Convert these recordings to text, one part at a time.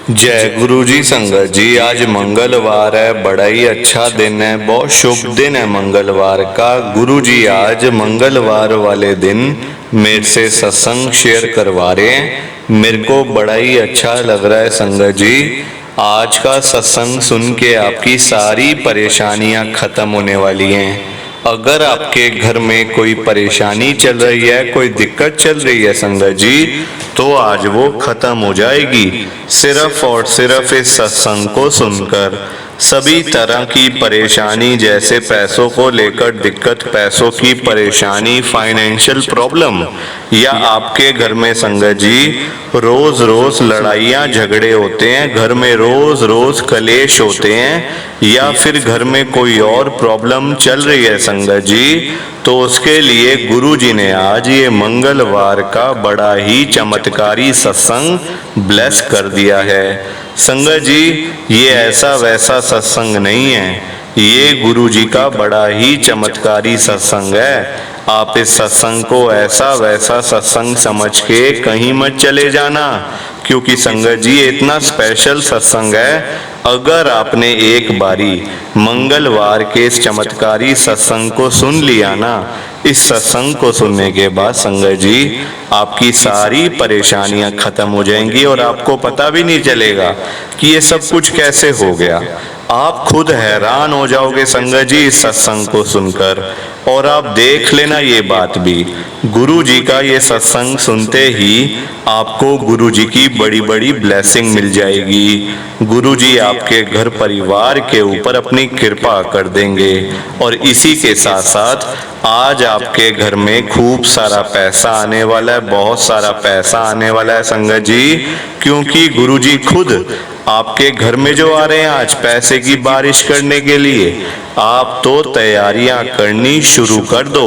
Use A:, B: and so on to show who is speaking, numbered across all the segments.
A: जय गुरु जी। संगत जी, आज मंगलवार है, बड़ा ही अच्छा दिन है, बहुत शुभ दिन है मंगलवार का। गुरु जी आज मंगलवार वाले दिन मेरे से सत्संग शेयर करवा रहे हैं। मेरे को बड़ा ही अच्छा लग रहा है संगत जी। आज का सत्संग सुन के आपकी सारी परेशानियां खत्म होने वाली हैं। अगर आपके घर में कोई परेशानी चल रही है, कोई दिक्कत चल रही है संगत जी, तो आज वो खत्म हो जाएगी सिर्फ और सिर्फ इस सत्संग को सुनकर। सभी तरह की परेशानी, जैसे पैसों को लेकर दिक्कत, पैसों की परेशानी, फाइनेंशियल प्रॉब्लम, या आपके घर में संगत जी रोज रोज लड़ाइयाँ झगड़े होते हैं, घर में रोज रोज कलेश होते हैं, या फिर घर में कोई और प्रॉब्लम चल रही है संगत जी, तो उसके लिए गुरु जी ने आज ये मंगलवार का बड़ा ही चमत्कारी सत्संग ब्लेस कर दिया है। संगत जी, ये ऐसा वैसा सत्संग नहीं है, ये गुरु जी का बड़ा ही चमत्कारी सत्संग है। आप इस सत्संग को ऐसा वैसा सत्संग समझ के कहीं मत चले जाना, क्योंकि संगत जी इतना स्पेशल सत्संग है। अगर आपने एक बारी मंगलवार के इस चमत्कारी सत्संग को सुन लिया ना, इस सत्संग को सुनने के बाद संगत जी आपकी सारी परेशानियां खत्म हो जाएंगी और आपको पता भी नहीं चलेगा कि ये सब कुछ कैसे हो गया। आप खुद हैरान हो जाओगे संगत जी इस सत्संग को सुनकर। और आप देख लेना ये बात भी, गुरु जी का ये सत्संग सुनते ही आपको गुरु जी की बड़ी बड़ी ब्लेसिंग मिल जाएगी। गुरु जी आपके घर परिवार के ऊपर अपनी कृपा कर देंगे। और इसी के साथ साथ आज आपके घर में खूब सारा पैसा आने वाला है, बहुत सारा पैसा आने वाला है संगत जी, क्योंकि गुरु जी खुद आपके घर में जो आ रहे हैं आज पैसे की बारिश करने के लिए। आप तो तैयारियां करनी शुरू कर दो।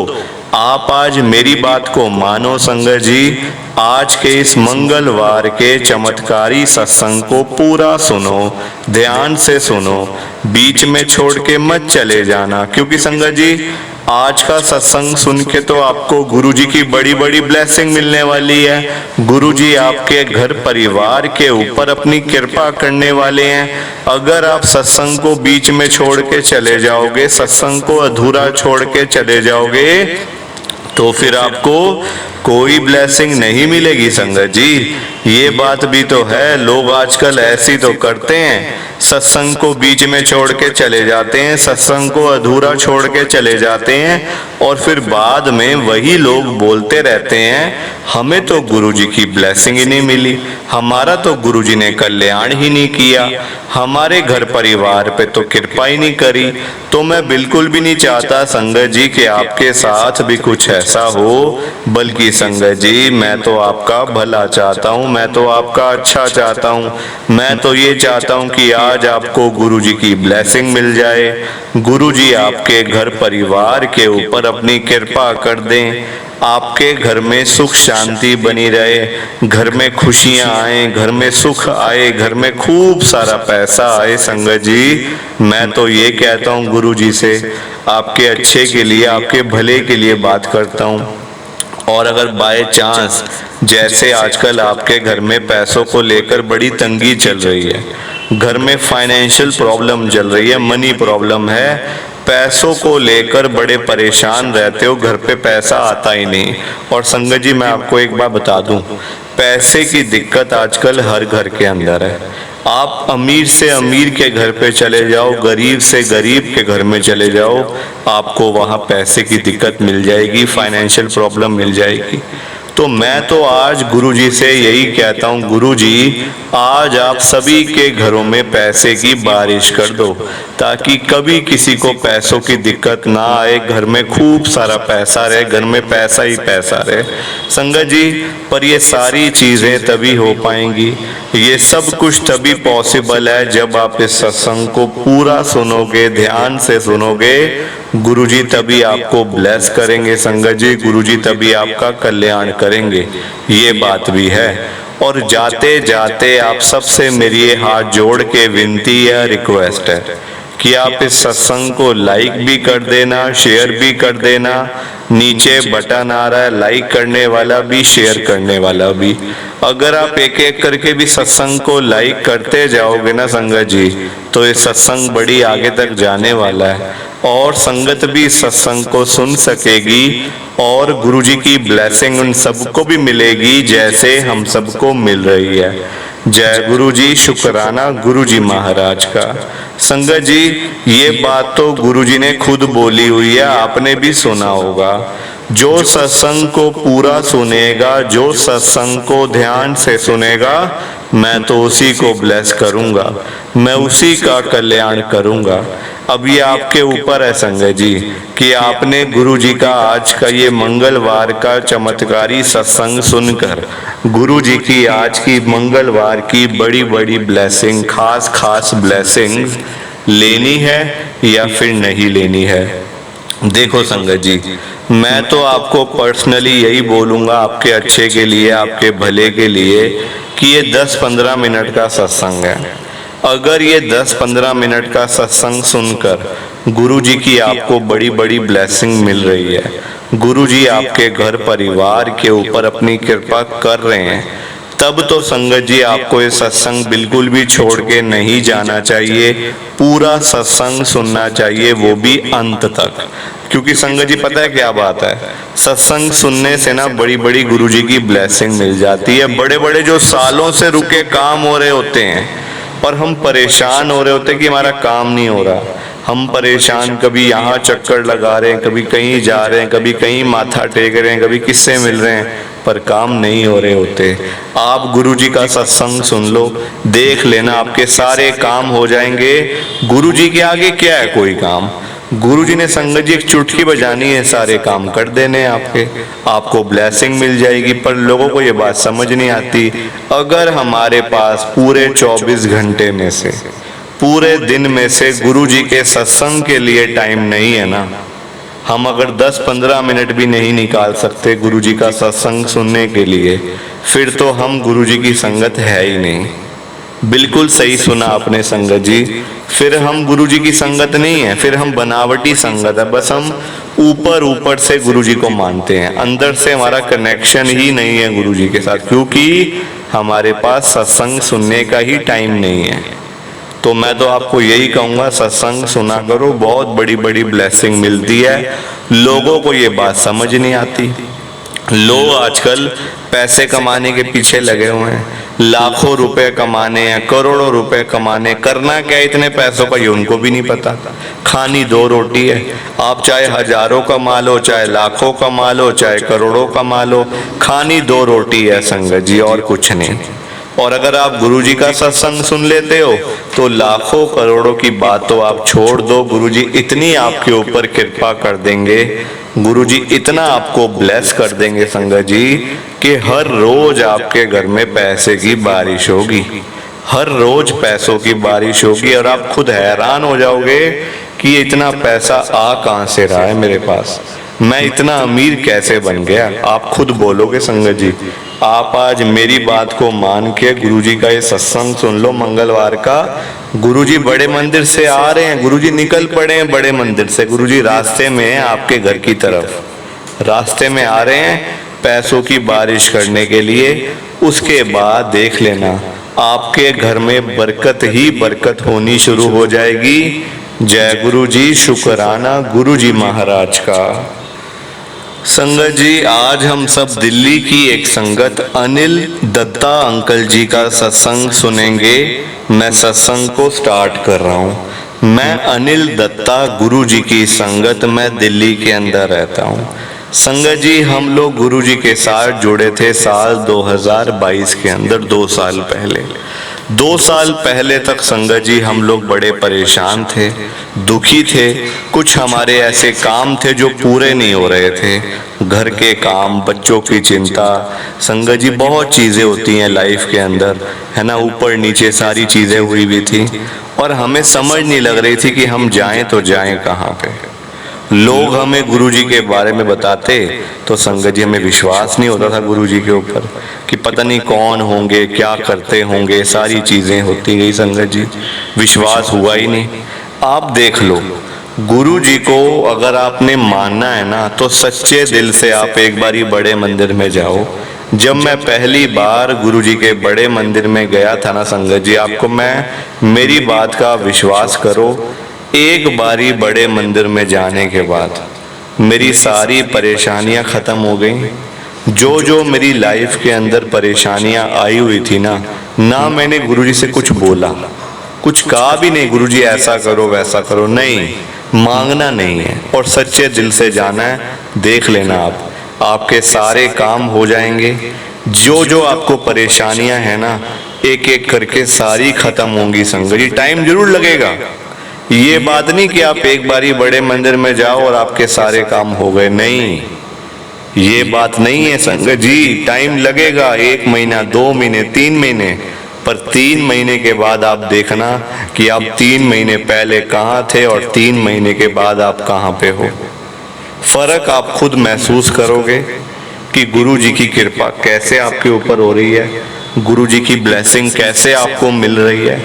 A: आप आज मेरी बात को मानो संगत जी, आज के इस मंगलवार के चमत्कारी सत्संग को पूरा सुनो, ध्यान से सुनो, बीच में छोड़ के मत चले जाना, क्योंकि संगत जी आज का सत्संग सुन के तो आपको गुरु जी की बड़ी बड़ी ब्लेसिंग मिलने वाली है। गुरु जी आपके घर परिवार के ऊपर अपनी कृपा करने वाले हैं। अगर आप सत्संग को बीच में छोड़ के चले जाओगे, सत्संग को अधूरा छोड़ के चले जाओगे, तो फिर आपको कोई ब्लेसिंग नहीं मिलेगी संगत जी। ये बात भी तो है, लोग आजकल ऐसी तो करते हैं, सत्संग को बीच में छोड़ के चले जाते हैं, सत्संग को अधूरा छोड़ के चले जाते हैं, और फिर बाद में वही लोग बोलते रहते हैं हमें तो गुरु जी की ब्लेसिंग ही नहीं मिली, हमारा तो गुरु जी ने कल्याण ही नहीं किया, हमारे घर परिवार पे तो कृपा ही नहीं करी। तो मैं बिल्कुल भी नहीं चाहता संगत जी कि आपके साथ भी कुछ ऐसा हो, बल्कि संगत जी मैं तो आपका भला चाहता हूँ, मैं तो आपका अच्छा चाहता हूँ। मैं तो ये चाहता हूँ कि आज आपको गुरु जी की ब्लेसिंग मिल जाए, गुरु जी आपके घर परिवार के ऊपर अपनी कृपा कर दें, आपके घर में सुख शांति बनी रहे, घर में खुशियां आए, घर में सुख आए, घर में खूब सारा पैसा आए। संगत जी मैं तो ये कहता हूँ गुरु जी से, आपके अच्छे के लिए, आपके भले के लिए बात करता हूँ। और अगर बाय चांस जैसे आजकल आपके घर में पैसों को लेकर बड़ी तंगी चल रही है, घर में फाइनेंशियल प्रॉब्लम चल रही है, मनी प्रॉब्लम है, पैसों को लेकर बड़े परेशान रहते हो, घर पे पैसा आता ही नहीं। और संगत जी मैं आपको एक बात बता दूं, पैसे की दिक्कत आजकल हर घर के अंदर है। आप अमीर से अमीर के घर पे चले जाओ, गरीब से गरीब के घर में चले जाओ, आपको वहां पैसे की दिक्कत मिल जाएगी, फाइनेंशियल प्रॉब्लम मिल जाएगी। तो मैं तो आज गुरु जी से यही कहता हूँ, गुरु जी आज आप सभी के घरों में पैसे की बारिश कर दो, ताकि कभी किसी को पैसों की दिक्कत ना आए, घर में खूब सारा पैसा रहे, घर में पैसा ही पैसा रहे। संगत जी पर ये सारी चीजें तभी हो पाएंगी, ये सब कुछ तभी पॉसिबल है जब आप इस सत्संग को पूरा सुनोगे, ध्यान से सुनोगे। गुरु जी तभी आपको ब्लेस करेंगे संगत जी, गुरु जी तभी आपका कल्याण करेंगे, ये बात भी है। और जाते जाते आप सबसे मेरी ये हाथ जोड़ के विनती है, रिक्वेस्ट है कि आप इस सत्संग को लाइक भी कर देना, शेयर भी कर देना। नीचे बटन आ रहा है लाइक करने वाला भी, शेयर करने वाला भी। अगर आप एक एक करके भी सत्संग को लाइक करते जाओगे ना संगत जी, तो ये सत्संग बड़ी आगे तक जाने वाला है और संगत भी सत्संग को सुन सकेगी और गुरु जी की ब्लेसिंग उन सबको भी मिलेगी जैसे हम सबको मिल रही है। जय गुरु जी, शुक्राना गुरु जी महाराज का। संगत जी, ये बात तो गुरु जी ने खुद बोली हुई है, आपने भी सुना होगा। जो सत्संग को पूरा सुनेगा, जो सत्संग को ध्यान से सुनेगा, मैं तो उसी को ब्लेस करूंगा, मैं उसी का कल्याण करूंगा। अब ये आपके ऊपर है संगत जी कि आपने गुरु जी का आज का ये मंगलवार का चमत्कारी सत्संग सुनकर गुरु जी की आज की मंगलवार की बड़ी बड़ी ब्लेसिंग, खास खास ब्लेसिंग लेनी है या फिर नहीं लेनी है। देखो संगत जी, मैं तो आपको पर्सनली यही बोलूंगा आपके अच्छे के लिए, आपके भले के लिए, कि ये 10-15 मिनट का सत्संग है। अगर ये 10-15 मिनट का सत्संग सुनकर गुरु जी की आपको बड़ी बड़ी ब्लेसिंग मिल रही है, गुरु जी आपके घर परिवार के ऊपर अपनी कृपा कर रहे हैं, तब तो संगत जी आपको ये सत्संग बिल्कुल भी छोड़ के नहीं जाना चाहिए। पूरा सत्संग सुनना चाहिए, वो भी अंत तक। क्योंकि संगत जी पता है क्या बात है, सत्संग सुनने से ना बड़ी बड़ी गुरु जी की ब्लेसिंग मिल जाती है। बड़े बड़े जो सालों से रुके काम हो रहे होते हैं और हम परेशान हो रहे होते हैं कि हमारा काम नहीं हो रहा, हम परेशान, कभी यहाँ चक्कर लगा रहे हैं, कभी कहीं जा रहे हैं, कभी कहीं माथा टेक रहे हैं, कभी किससे मिल रहे हैं, पर काम नहीं हो रहे होते। आप गुरु जी का सत्संग सुन लो, देख लेना आपके सारे काम हो जाएंगे। गुरु जी के आगे क्या है कोई काम। गुरु जी ने संगत जी एक चुटकी बजानी है, सारे काम कर देने हैं आपके, आपको ब्लेसिंग मिल जाएगी। पर लोगों को ये बात समझ नहीं आती। अगर हमारे पास पूरे 24 घंटे में से, पूरे दिन में से गुरु जी के सत्संग के लिए टाइम नहीं है ना, हम अगर 10-15 मिनट भी नहीं निकाल सकते गुरु जी का सत्संग सुनने के लिए, फिर तो हम गुरु जी की संगत है ही नहीं। बिल्कुल सही सुना आपने संगत जी, फिर हम गुरु जी की संगत नहीं है, फिर हम बनावटी संगत है। बस हम ऊपर ऊपर से गुरु जी को मानते हैं, अंदर से हमारा कनेक्शन ही नहीं है गुरु जी के साथ, क्योंकि हमारे पास सत्संग सुनने का ही टाइम नहीं है। तो मैं तो आपको यही कहूँगा, सत्संग सुना करो, बहुत बड़ी बड़ी ब्लेसिंग मिलती है। लोगों को ये बात समझ नहीं आती। लोग आजकल पैसे कमाने के पीछे लगे हुए हैं, लाखों रुपए कमाने हैं, करोड़ों रुपए कमाने, करना क्या इतने पैसों का ये उनको भी नहीं पता। खानी 2 रोटी है, आप चाहे हजारों कमा लो, चाहे लाखों कमा लो, चाहे करोड़ों कमा लो, खानी 2 रोटी है संगत जी, और कुछ नहीं। और अगर आप गुरु जी का सत्संग सुन लेते हो तो लाखों करोड़ों की बात तो आप छोड़ दो, गुरु जी इतनी आपके ऊपर कृपा कर देंगे, गुरु जी इतना आपको ब्लेस कर देंगे संगत जी, कि हर रोज आपके घर में पैसे की बारिश होगी, हर रोज पैसों की बारिश होगी। और आप खुद हैरान हो जाओगे कि इतना पैसा आ कहाँ से रहा है मेरे पास, मैं इतना अमीर कैसे बन गया। आप खुद बोलोगे संगत जी। आप आज मेरी बात को मान के गुरु जी का ये सत्संग सुन लो मंगलवार का। गुरु जी बड़े मंदिर से आ रहे हैं, गुरु जी निकल पड़े हैं बड़े मंदिर से, गुरु जी रास्ते में हैं आपके घर की तरफ, रास्ते में आ रहे हैं पैसों की बारिश करने के लिए। उसके बाद देख लेना आपके घर में बरकत ही बरकत होनी शुरू हो जाएगी। जय गुरु जी, शुक्राना गुरु जी महाराज का। संगत जी, आज हम सब दिल्ली की एक संगत अनिल दत्ता अंकल जी का सत्संग सुनेंगे। मैं सत्संग को स्टार्ट कर रहा हूँ। मैं अनिल दत्ता, गुरु जी की संगत, मैं दिल्ली के अंदर रहता हूँ। संगत जी, हम लोग गुरु जी के साथ जुड़े थे साल 2022 के अंदर, 2 साल पहले। 2 साल पहले तक संगत जी हम लोग बड़े परेशान थे, दुखी थे। कुछ हमारे ऐसे काम थे जो पूरे नहीं हो रहे थे, घर के काम, बच्चों की चिंता। संगत जी बहुत चीज़ें होती हैं लाइफ के अंदर, है ना, ऊपर नीचे सारी चीज़ें हुई भी थी और हमें समझ नहीं लग रही थी कि हम जाएं तो जाएं कहाँ पे। लोग हमें गुरुजी के बारे में बताते तो संगत जी हमें विश्वास नहीं होता था गुरुजी के ऊपर कि पता नहीं कौन होंगे, क्या करते होंगे, सारी चीज़ें होती गई संगत जी, विश्वास हुआ ही नहीं। आप देख लो, गुरु जी को अगर आपने मानना है ना तो सच्चे दिल से आप एक बारी बड़े मंदिर में जाओ। जब मैं पहली बार गुरु जी के बड़े मंदिर में गया था ना संगत जी, आपको मेरी बात का विश्वास करो, एक बारी बड़े मंदिर में जाने के बाद मेरी सारी परेशानियां खत्म हो गई। जो मेरी लाइफ के अंदर परेशानियां आई हुई थी ना मैंने गुरु जी से कुछ बोला, कुछ कहा भी नहीं, गुरु जी ऐसा करो वैसा करो, नहीं, मांगना नहीं है और सच्चे दिल से जाना है। देख लेना आपके सारे काम हो जाएंगे। जो आपको परेशानियां हैं ना, एक एक करके सारी खत्म होंगी संगत जी। टाइम जरूर लगेगा, ये बात नहीं कि आप एक बारी बड़े मंदिर में जाओ और आपके सारे काम हो गए, नहीं, ये बात नहीं है संगत जी। टाइम लगेगा, 1 महीना, 2 महीने, 3 महीने, पर 3 महीने के बाद आप देखना कि आप 3 महीने पहले कहाँ थे और 3 महीने के बाद आप कहाँ पे हो। फर्क आप खुद महसूस करोगे कि गुरु जी की कृपा कैसे आपके ऊपर हो रही है, गुरु जी की ब्लेसिंग कैसे आपको मिल रही है।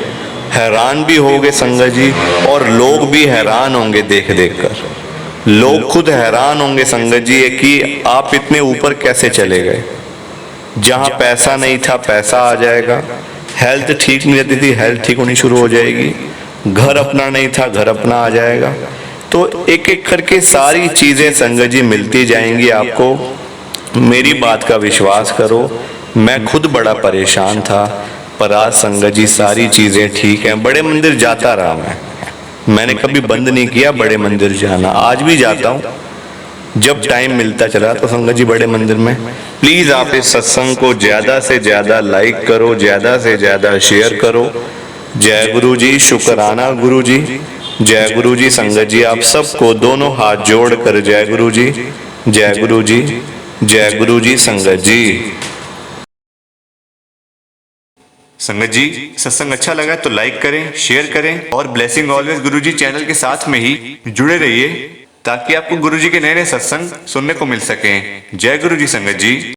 A: हैरान भी होगे संगत जी, और लोग भी हैरान होंगे देख देख कर। लोग खुद हैरान होंगे संगत जी कि आप इतने ऊपर कैसे चले गए। जहां पैसा नहीं था पैसा आ जाएगा, हेल्थ ठीक नहीं रहती थी हेल्थ ठीक होनी शुरू हो जाएगी, घर अपना नहीं था घर अपना आ जाएगा। तो एक एक करके सारी चीजें संगत जी मिलती जाएंगी आपको। मेरी बात का विश्वास करो, मैं खुद बड़ा परेशान था, पर आज संगत जी सारी चीजें ठीक हैं। बड़े मंदिर जाता रहा मैंने कभी बंद नहीं किया बड़े मंदिर जाना, आज भी जाता हूँ जब टाइम मिलता चला। तो संगत जी बड़े मंदिर में प्लीज आप इस सत्संग को ज्यादा से ज्यादा लाइक करो, ज्यादा से ज्यादा शेयर करो। जय गुरु जी, शुक्राना गुरु जी, जय गुरु जी। संगत जी आप सबको दोनों हाथ जोड़ कर जय गुरु जी, जय गुरु जी, जय गुरु जी। संगत जी, संगत जी सत्संग अच्छा लगा तो लाइक करें, शेयर करें और ब्लेसिंग ऑलवेज गुरु जी चैनल के साथ में ही जुड़े रहिए ताकि आपको गुरु जी के नए नए सत्संग सुनने को मिल सके। जय गुरु जी संगत जी।